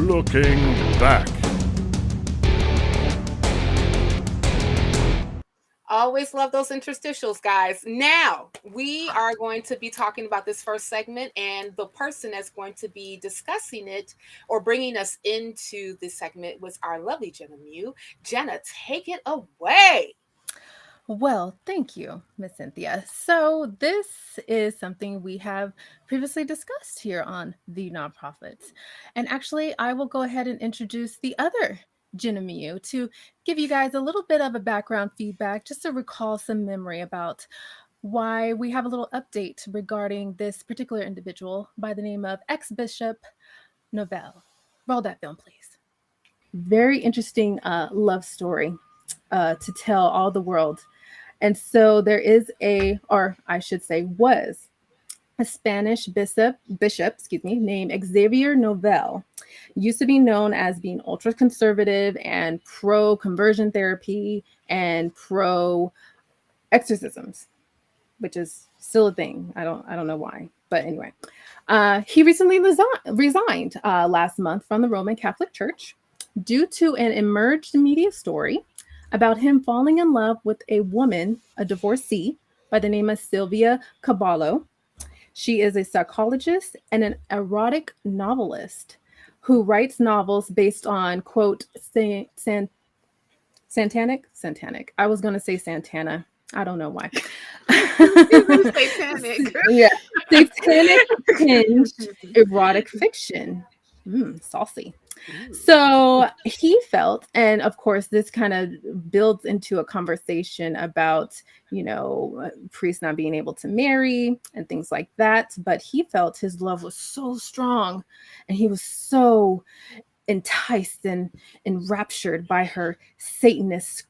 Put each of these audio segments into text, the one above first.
Looking back. Always love those interstitials, guys. Now, we are going to be talking about this first segment, and the person that's going to be discussing it or bringing us into this segment was our lovely Jena Miyu. Jena, take it away. Well, thank you, Miss Cynthia. So, this is something we have previously discussed here on the nonprofits. And actually, I will go ahead and introduce the other Jena Miyu to give you guys a little bit of a background feedback, just to recall some memory about why we have a little update regarding this particular individual by the name of ex-Bishop Novell. Roll that film, please. Very interesting love story to tell all the world. And so there is or I should say was, a Spanish bishop, named Xavier Novell. Used to be known as being ultra conservative and pro conversion therapy and pro exorcisms, which is still a thing. I don't know why, but anyway, he recently resigned last month from the Roman Catholic Church due to an emerged media story about him falling in love with a woman, a divorcee, by the name of Sylvia Caballo. She is a psychologist and an erotic novelist who writes novels based on, quote, satanic. I was going to say Santana. I don't know why. Satanic. Yeah, satanic hinged erotic fiction. Saucy. So he felt, and of course, this kind of builds into a conversation about, priests not being able to marry and things like that. But he felt his love was so strong and he was so enticed and enraptured by her Satanist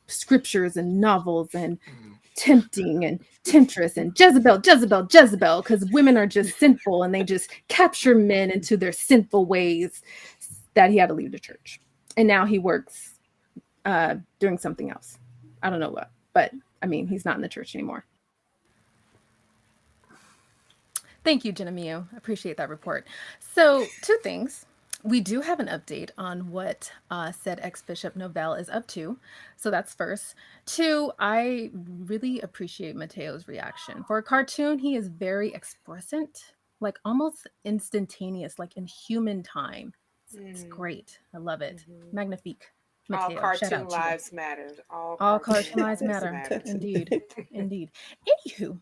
scriptures and novels and tempting and temptress and Jezebel, because women are just sinful and they just capture men into their sinful ways, that he had to leave the church. And now he works doing something else. I don't know what, but I mean, he's not in the church anymore. Thank you, Jena Miyu. Appreciate that report. So 2 things. We do have an update on what said ex-Bishop Novell is up to. So that's first. 2, I really appreciate Mateo's reaction. For a cartoon, he is very expressive, like almost instantaneous, like in human time. It's great. I love it. Magnifique. Mateo, All cartoon lives matter. All cartoon lives matter. Indeed. Indeed. Anywho,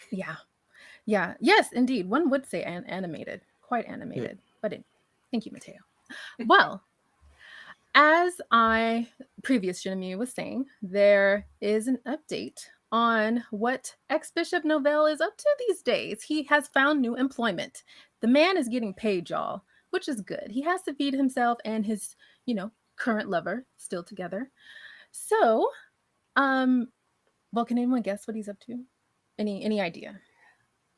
yeah. Yes, indeed. One would say animated. Quite animated. But thank you, Mateo. Well, as previous Jena Miyu was saying, there is an update on what ex-Bishop Novell is up to these days. He has found new employment. The man is getting paid, y'all, which is good. He has to feed himself and his, current lover, still together. So, well, can anyone guess what he's up to? Any idea?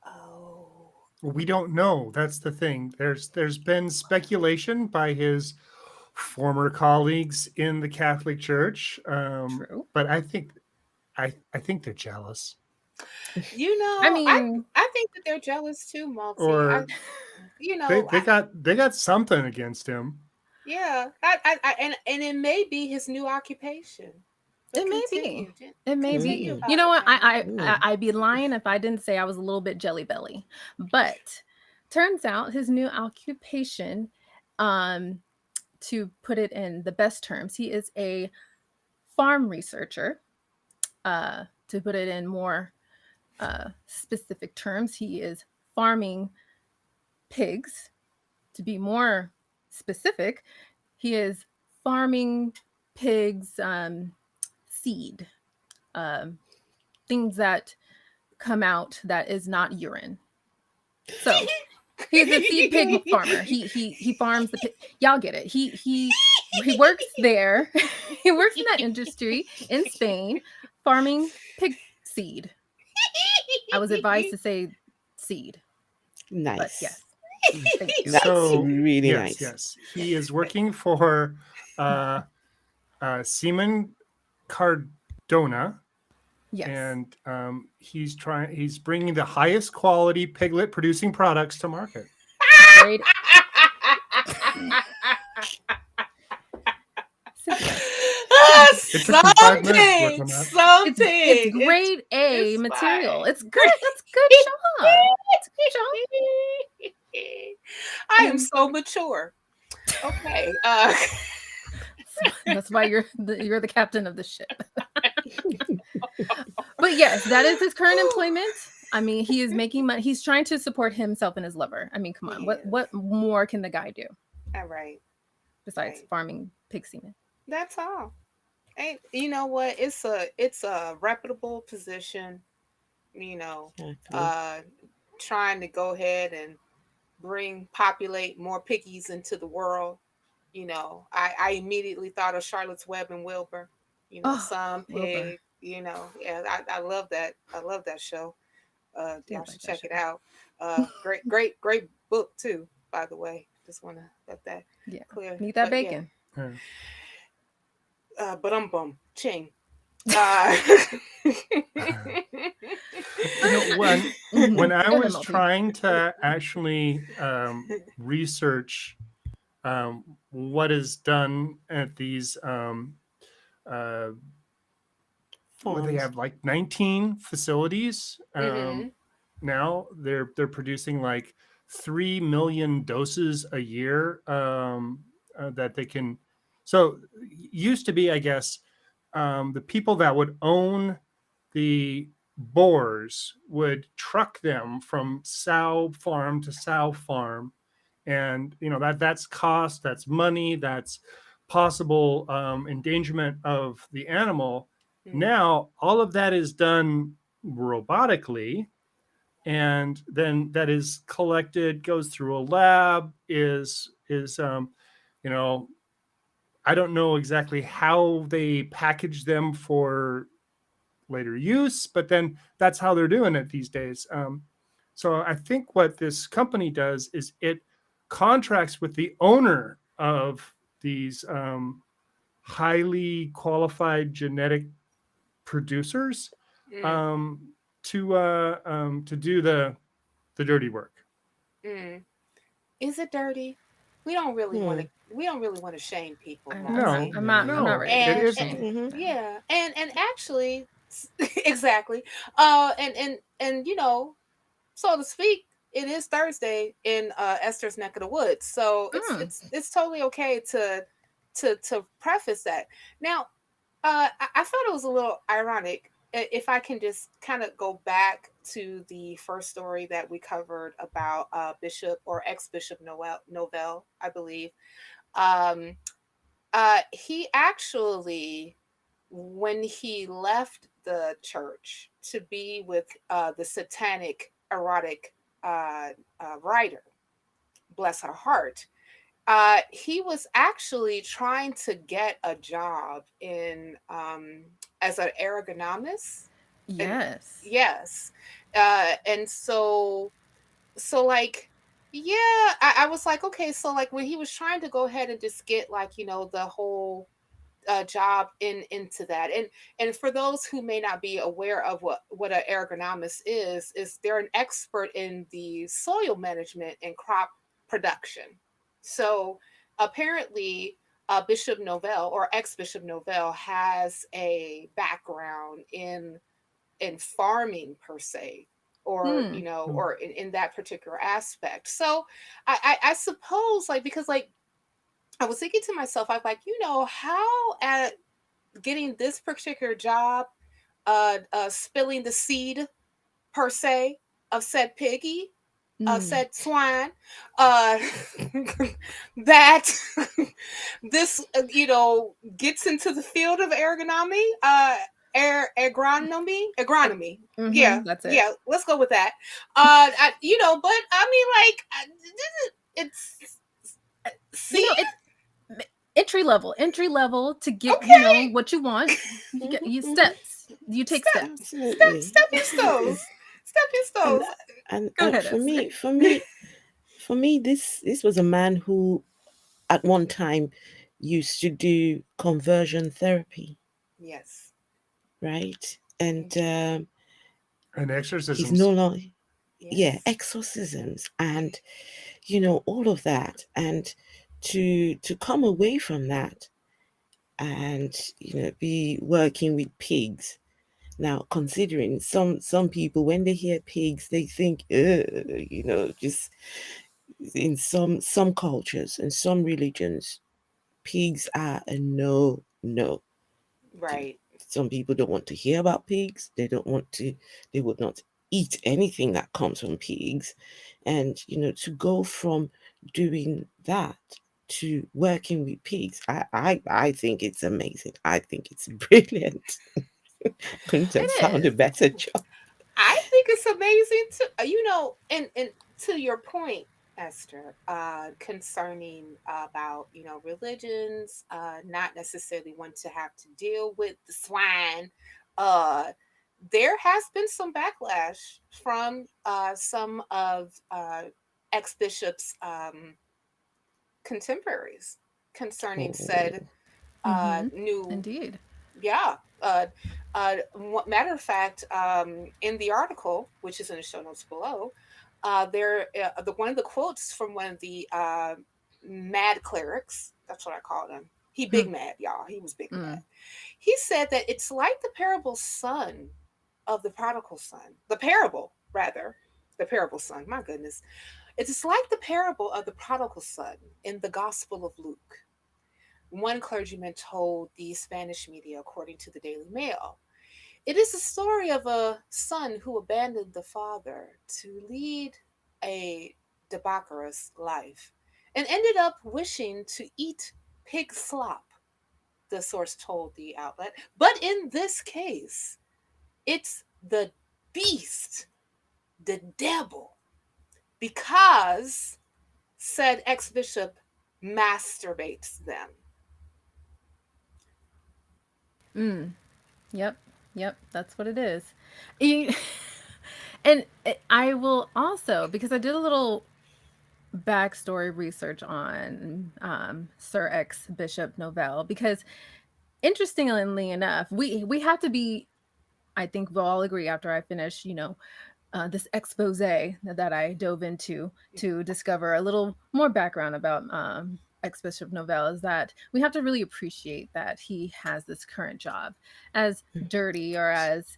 Oh. We don't know. That's the thing. There's been speculation by his former colleagues in the Catholic Church. True. But I think they're jealous. I think that they're jealous too, Malty. Or they got something against him. Yeah, and it may be his new occupation. It may be. You know what? I'd be lying if I didn't say I was a little bit jelly belly. But turns out his new occupation, to put it in the best terms, he is a farm researcher. To put it in more specific terms, he is farming pigs. To be more specific, he is farming pigs seed, things that come out that is not urine. So he's a seed pig farmer. He farms the pig. Y'all get it. He works there. He works in that industry in Spain, farming pig seed. I was advised to say seed. Nice. But yes. Thank you. That's really nice. Yes. He is working for Semen Cardona. Yes. And he's bringing the highest quality piglet producing products to market. Great. It took me 5 minutes to work something, on that. something. It's grade A it's material. fine. It's good. That's good job. It's a good job. I am Um, so mature. Okay. That's why you're the captain of the ship. But yes, that is his current employment. I mean, he is making money. He's trying to support himself and his lover. I mean, come on. Yes. What more can the guy do All right. besides Right. farming pig semen? That's all. Ain't you know what? It's a reputable position, you know, Exactly. trying to go ahead and populate more piggies into the world. You know, I immediately thought of Charlotte's Web and Wilbur, you know, Oh, some Wilbur. pig, you know. Yeah, I love that. I love that show. Did Y'all like should that check show. it out. Great book too, by the way. Just want to let that Yeah. clear. Need that But yeah, bacon. but ching. Uh, You know, when I Go ahead, was Malty. trying to actually research what is done at these uh, what they Farms. have like 19 facilities Mhm. now. They're producing like 3 million doses a year that they can. So used to be, I guess, the people that would own the boars would truck them from sow farm to sow farm, and you know that's cost, that's money, that's possible endangerment of the animal. Mm. Now all of that is done robotically, and then that is collected, goes through a lab, is you know, I don't know exactly how they package them for later use, but then that's how they're doing it these days. So I think what this company does is it contracts with the owner of these highly qualified genetic producers Mm. um, to do the dirty work. Mm. Is it dirty? We don't really want Hmm. to. We don't really want to shame people, I'm not. No, Malty. I'm not. I'm not no, ready to it be And isn't. shamed. Mm-hmm. yeah, and actually, exactly. And you know, so to speak, it is Thursday in Esther's neck of the woods, so Mm. it's totally okay to preface that. Now, I thought it was a little ironic. If I can just kind of go back to the first story that we covered about Bishop or ex-Bishop Novell, I believe. Um, he actually, when he left the church to be with the satanic erotic writer, bless her heart, he was actually trying to get a job in as an ergonomist. And Yes. yes, and so like yeah, I was like, okay, so like when he was trying to go ahead and just get like, you know, the whole job into that. And for those who may not be aware of what an ergonomist is they're an expert in the soil management and crop production. So apparently Bishop Novell or ex-Bishop Novell has a background in farming per se, or Hmm. you know, or in that particular aspect. So I suppose like, because like I was thinking to myself, I'm like, you know, how at getting this particular job, spilling the seed per se of said piggy, Mm. said swine, uh, that this, you know, gets into the field of ergonomy, agronomy. Yeah, That's it. yeah. Let's go with that. You know, but I mean, like, it's You know, seed. it's entry level to get Okay, what you want. You get Mm-hmm. you Mm-hmm. steps. You take step, steps. Absolutely. your Absolutely. stones, step your And stones. and Go ahead, for Esther. me, this was a man who at one time used to do conversion therapy, Yes. right? And And he's no exorcisms. longer, yeah, Yes. exorcisms and all of that, and to come away from that and be working with pigs. Now, considering some people, when they hear pigs, they think, just in some cultures and some religions, pigs are a no. Right. Some people don't want to hear about pigs. They would not eat anything that comes from pigs. And, to go from doing that to working with pigs, I think it's amazing. I think it's brilliant. Couldn't have It found a is. better job. I think it's amazing too. And to your point, Esther, concerning about religions, not necessarily want to have to deal with the swine. Uh, there has been some backlash from some of ex bishops' contemporaries concerning said Oh. Mm-hmm. new. Indeed. Yeah. Matter of fact, in the article, which is in the show notes below, there the one of the quotes from one of the mad clerics. That's what I called him. He big Hmm. mad, y'all. He was big mad. Mm. He said that it's like the parable son of the prodigal son. The parable, rather, the parable son. My goodness, it's like the parable of the prodigal son in the Gospel of Luke. One clergyman told the Spanish media, according to the Daily Mail. It is the story of a son who abandoned the father to lead a debaucherous life and ended up wishing to eat pig slop, the source told the outlet. But in this case, it's the beast, the devil, because said ex bishop masturbates them. Mm. Yep. Yep. That's what it is. You- and I will also, because I did a little backstory research on Sir Ex Bishop Novell, because interestingly enough, we have to be. I think we'll all agree after I finish, this expose that I dove into to discover a little more background about ex Bishop Novell, is that we have to really appreciate that he has this current job, as dirty or as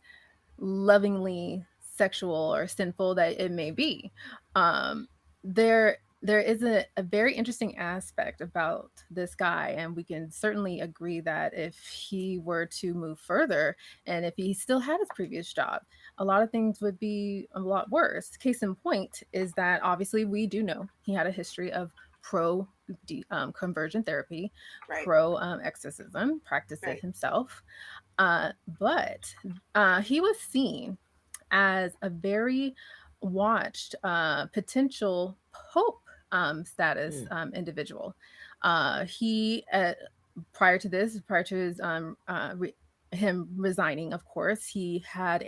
lovingly sexual or sinful that it may be. um there is a very interesting aspect about this guy, and we can certainly agree that if he were to move further and if he still had his previous job, a lot of things would be a lot worse. Case in point is that obviously we do know he had a history of pro conversion therapy, Right, pro exorcism, practiced it right. himself. But he was seen as a very watched potential pope status Mm. individual. He prior to his him resigning, of course, he had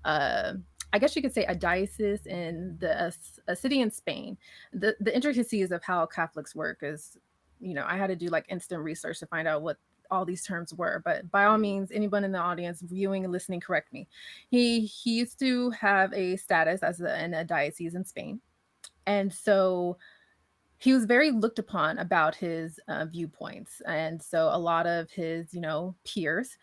uh, I guess you could say a diocese in a city in Spain. The intricacies of how Catholics work is, I had to do like instant research to find out what all these terms were, but by all Mm. means, anyone in the audience viewing and listening, correct me. He used to have a status as in a diocese in Spain, and so he was very looked upon about his viewpoints, and so a lot of his peers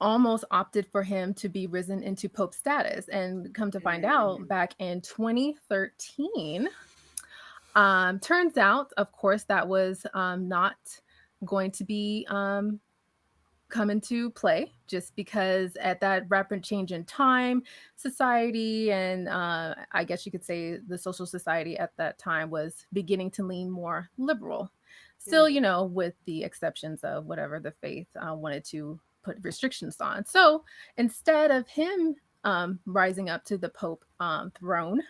almost opted for him to be risen into pope status. And come to find out, Mm. back in 2013, turns out, of course, that was not going to be come into play, just because at that rapid change in time, society, and I guess you could say the social society at that time was beginning to lean more liberal. Still, Mm. with the exceptions of whatever the faith wanted to put restrictions on. So instead of him rising up to the Pope throne,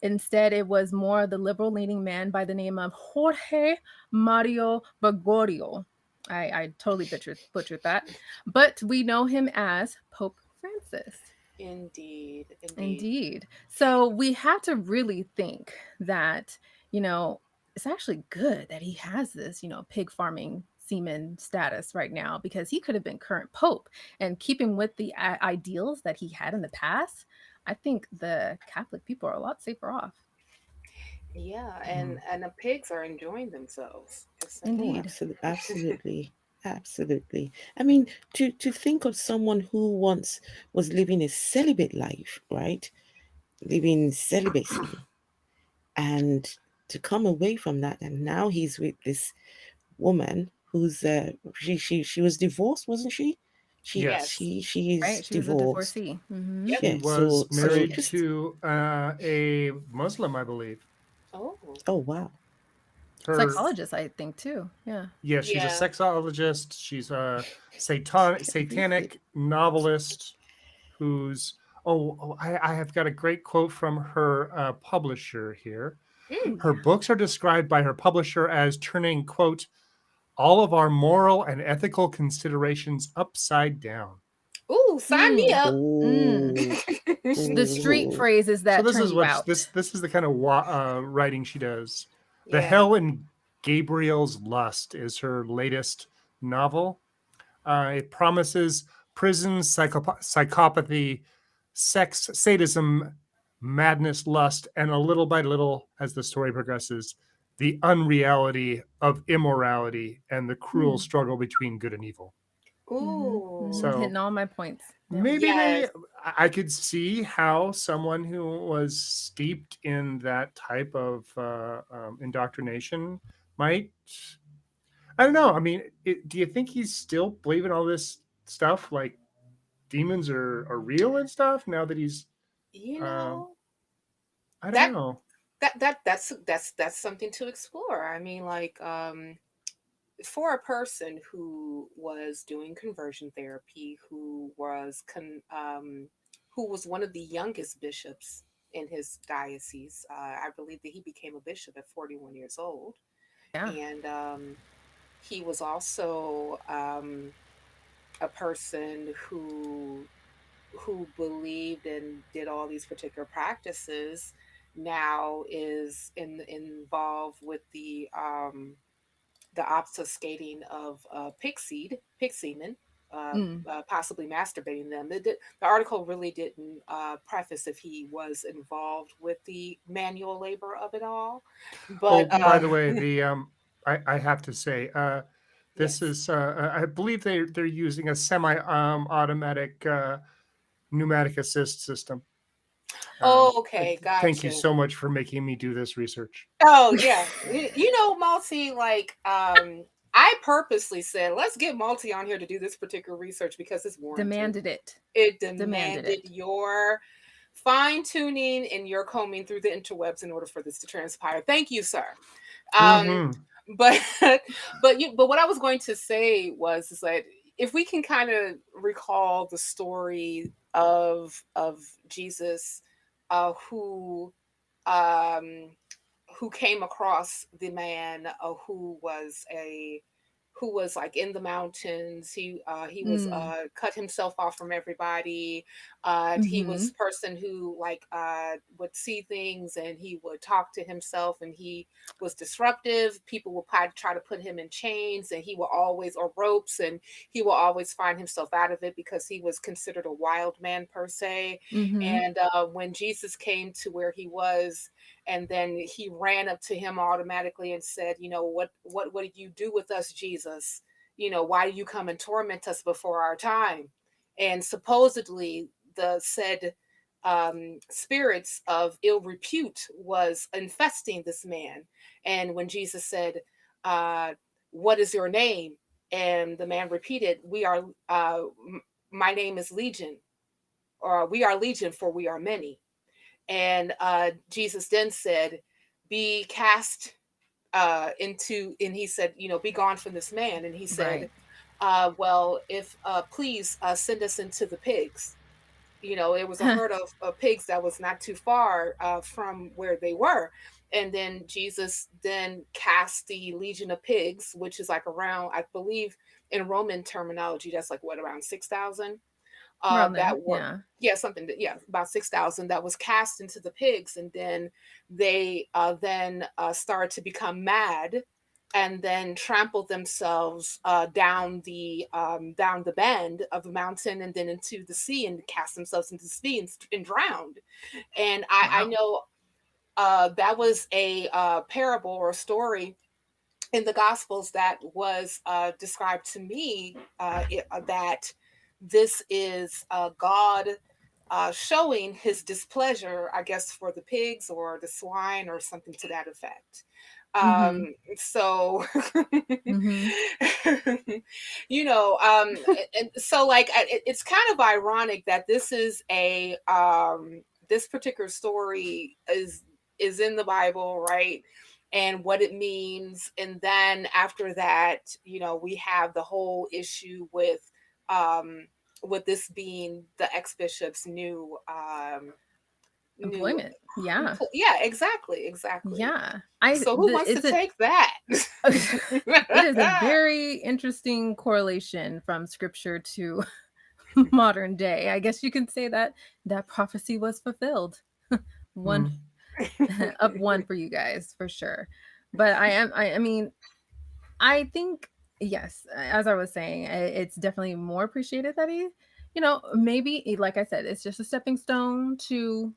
instead, it was more the liberal leaning man by the name of Jorge Mario Bergoglio. I totally butchered that, but we know him as Pope Francis. Indeed, indeed. Indeed. So we have to really think that, you know, it's actually good that he has this, pig farming semen status right now, because he could have been current pope, and keeping with the ideals that he had in the past, I think the Catholic people are a lot safer off. Yeah, Mm. and the pigs are enjoying themselves. Just saying. Oh, Indeed. absolutely, absolutely. Absolutely. I mean, to think of someone who once was living a celibate life, right? Living celibacy, and to come away from that, and now he's with this woman who's she was divorced, wasn't she? She Yes. Yes. she she Right? is She was a divorced. divorcee. Mm-hmm. Yep. She Yeah. was So married just to a Muslim, I believe. Oh. oh wow. Her, Sex. Psychologist, I think, too. Yeah. yeah, she's a Yeah. sexologist. She's a Can't believe it. satanic novelist who's, I have got a great quote from her publisher here. Oh, Mm. Her yeah. books are described by her publisher as turning, quote, all of our moral and ethical considerations upside down. Ooh, sign me Mm, up. mm. Oh, The street oh. phrases So that this turn is you what out. this is the kind of writing she does. The Yeah. Hell in Gabriel's Lust is her latest novel. It promises prison, psychopathy, sex, sadism, madness, lust, and a little by little, as the story progresses, the unreality of immorality and the cruel Mm. struggle between good and evil. Mm-hmm. Mm-hmm. Ooh. So Hitting all my points. Yep. maybe Yes. I could see how someone who was steeped in that type of indoctrination might. I don't know. I mean, do you think he's still believing all this stuff, like demons are real and stuff, now that he's? You Um, know, I don't that know. that's something to explore. I mean, like, for a person who was doing conversion therapy, who was one of the youngest bishops in his diocese. I believe that he became a bishop at 41 years old, Yeah. and he was also a person who believed and did all these particular practices. Now is involved with the obfuscating of pig semen, Mm. possibly masturbating them. The article really didn't preface if he was involved with the manual labor of it all, Oh, but by the way, the I have to say, this yes. is I believe they're using a semi automatic pneumatic assist system. Oh, Uh, okay, Thank you gotcha. so much for making me do this research. Oh yeah, you know, Malty. Like, I purposely said, let's get Malty on here to do this particular research because it's warranted. Demanded it. It Demanded demanded it. your fine tuning and your combing through the interwebs in order for this to transpire. Thank you, sir. Um, Mm-hmm. but but what I was going to say was is that if we can kind of recall the story of Jesus, who um who came across the man who was like in the mountains. He was Mm. cut himself off from everybody. He was Mm-hmm. a person who like would see things and he would talk to himself and he was disruptive. People would try to put him in chains and he will always or ropes and he will always find himself out of it because he was considered a wild man per se. Mm-hmm. And when Jesus came to where he was, and then he ran up to him automatically and said, you know, what did you do with us, Jesus? You know, why do you come and torment us before our time? And supposedly the said spirits of ill repute was infesting this man. And when Jesus said, what is your name? And the man repeated, my name is Legion, or we are Legion, for we are many. And Jesus then said, be cast into, and he said, you know, be gone from this man. And he said, Right. well, if please send us into the pigs. You know, it was a herd of pigs that was not too far from where they were. And then Jesus then cast the legion of pigs, which is like around, I believe in Roman terminology, that's like what, around 6,000 Around that there. were, Yeah. yeah, something that, yeah, about 6,000 that was cast into the pigs. And then they then started to become mad and then trampled themselves down the bend of the mountain and then into the sea and cast themselves into the sea and drowned. And I Wow. know that was a parable or a story in the Gospels that was described to me, that this is God showing his displeasure, I guess, for the pigs or the swine or something to that effect. Mm-hmm. So, Mm-hmm. and so like it's kind of ironic that this is a this particular story is in the Bible, right? And what it means, and then after that, we have the whole issue with this being the ex-bishop's new Employment. Yeah. yeah, exactly. Yeah. So who wants to It's a take that? it is a very interesting correlation from scripture to modern day. I guess you can say that that prophecy was fulfilled. One Mm. up one for you guys for sure. But I mean, I think yes, as I was saying, it's definitely more appreciated that he, maybe like I said, it's just a stepping stone to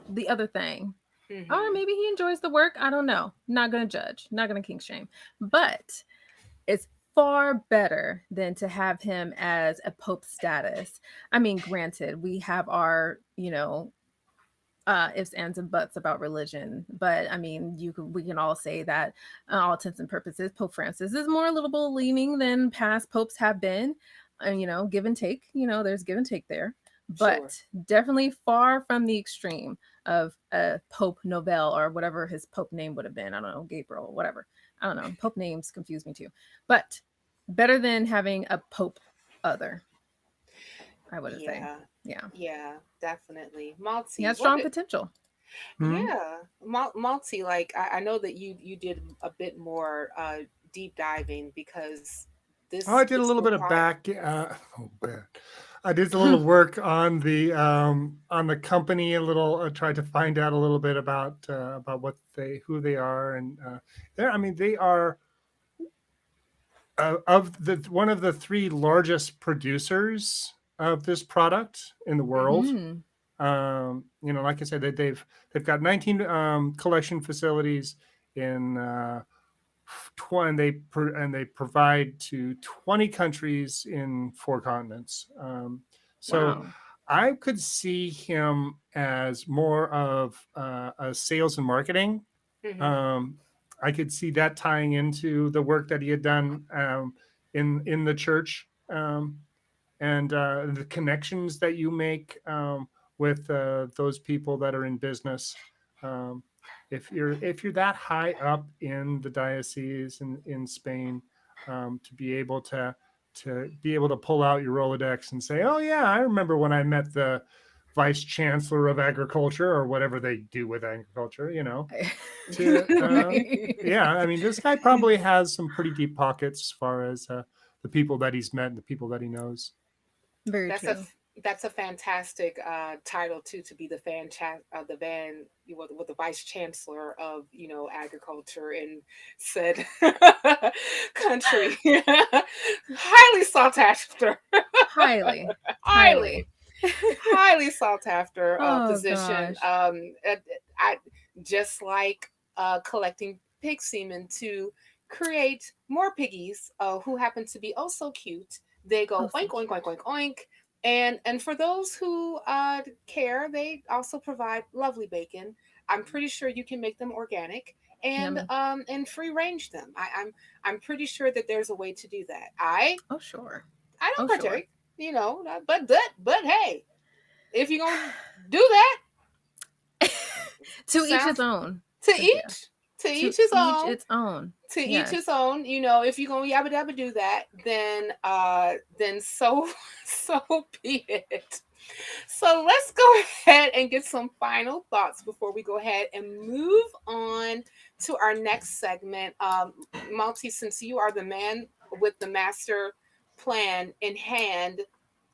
the other thing. Or Mhm. maybe he enjoys the work. I don't know. Not gonna judge. Not gonna kink shame. But it's far better than to have him as a pope status. I mean, granted, we have our, ifs, ands, and buts about religion, but I mean, we can all say that, all intents and purposes, Pope Francis is more liberal leaning than past popes have been, and give and take. There's give and take there, Sure. but definitely far from the extreme of Pope Novell or whatever his pope name would have been. I don't know, Gabriel, whatever. I don't know. Pope names confuse me too, but better than having a pope other. I would say, Yeah. yeah, Yeah, definitely. he Malty, has strong potential. Mm. yeah, Malty, like I know that you did a bit more deep diving because Oh, I this did a is little bit of required. back. Oh, bad. I did a little work on the company. A little tried to find out a little bit about who they are, and I mean, they are of the one of the three largest producers of this product in the world. Mhm. Mm. Like I said, they've got 19 collection facilities in and they provide to 20 countries in 4 continents. So Wow. I could see him as more of a sales and marketing. Mhm. um, I could see that tying into the work that he had done in the church, and the connections that you make with those people that are in business. Um, if you're that high up in the diocese in Spain, to be able to pull out your Rolodex and say, "Oh yeah, I remember when I met the vice chancellor of agriculture," or whatever they do with agriculture, to Right. yeah, I mean, this guy probably has some pretty deep pockets as far as the people that he's met and the people that he knows. Very That's a true. that's a fantastic title too, to be the the van with the vice chancellor of agriculture in said country. Highly sought after. Highly, highly. highly highly sought after Oh position. gosh. I just like collecting pig semen to create more piggies who happen to be oh so cute. They Oh, go so oink oink cute. oink oink oink, and for those who care, they also provide lovely bacon. I'm pretty sure you can make them organic Yummy. and free range them. I'm pretty sure that there's a way to do that. I Oh sure. don't Oh sure. partake, but hey, if you're gonna do that, To each his sounds own, to Cynthia. To each his each own. its own. To each his Yes. own. If you're gonna yabba dabba do that, then so so be it. So let's go ahead and get some final thoughts before we go ahead and move on to our next segment. Malty, since you are the man with the master plan in hand,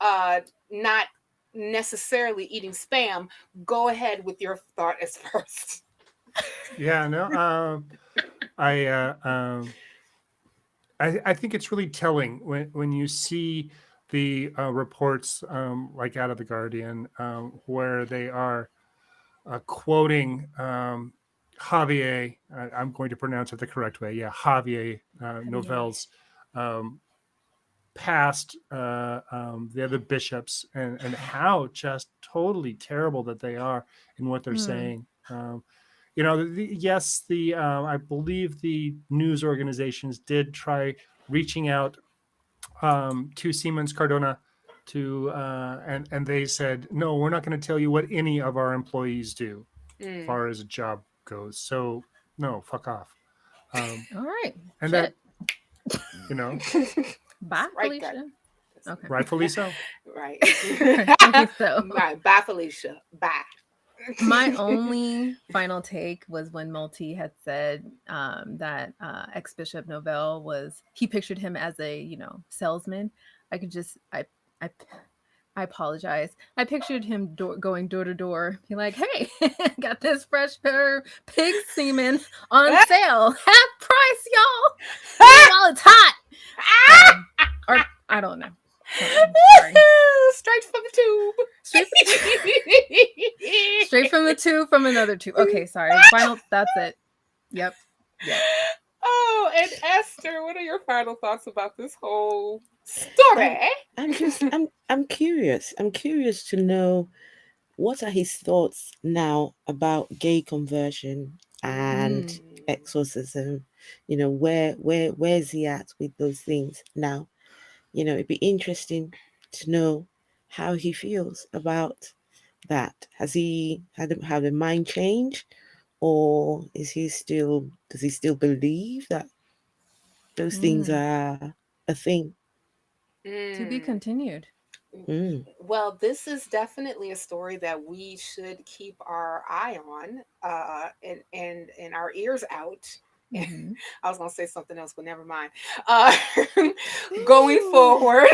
not necessarily eating spam, go ahead with your thought as first. Yeah, no, I, uh, um, I think it's really telling when you see the reports, like out of the Guardian, where they are quoting Javier, I'm going to pronounce it the correct way. Yeah, Javier Novel's past the other bishops and how just totally terrible that they are in what they're saying. Yes, I believe the news organizations did try reaching out to Siemens Cardona and they said, no, we're not going to tell you what any of our employees do as far as a job goes. So no, fuck off. All right. And Shit. Bye, Right Felicia. there. Okay. Rightfully so. Right. I think so. Right. Bye, Felicia. Bye. My only final take was when Malty had said that ex-Bishop Novell he pictured him as a, salesman. I apologize. I pictured him going door to door, be like, "Hey, got this fresh pair of pig semen on sale, half price, y'all. While it's hot." Or I don't know. Sorry. Straight from the tube. Straight from the tube from another tube. Okay, sorry. Final. That's it. Yep. Oh, and Esther, what are your final thoughts about this whole story? I'm curious. I'm curious to know what are his thoughts now about gay conversion and exorcism. Where's he at with those things now? It'd be interesting to know how he feels about that. Has he had a mind change, or does he still believe that those things are a thing? To be continued. Well, this is definitely a story that we should keep our eye on and our ears out. Mm-hmm. I was going to say something else, but never mind. Going forward,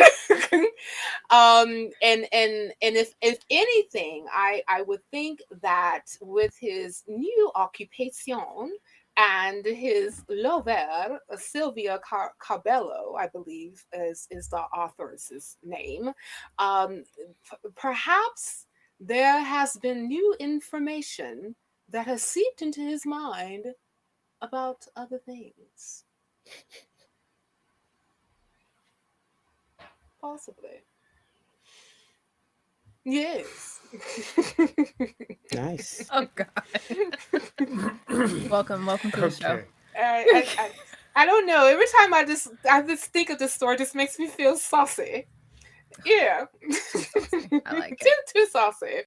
and if anything, I would think that with his new occupation and his lover, Sylvia Cabello, I believe is the author's name, perhaps there has been new information that has seeped into his mind about other things. Possibly. Yes. Nice. Oh God. Welcome to the show. I don't know. Every time I just think of this story, it just makes me feel saucy. Yeah. I like it. Too saucy.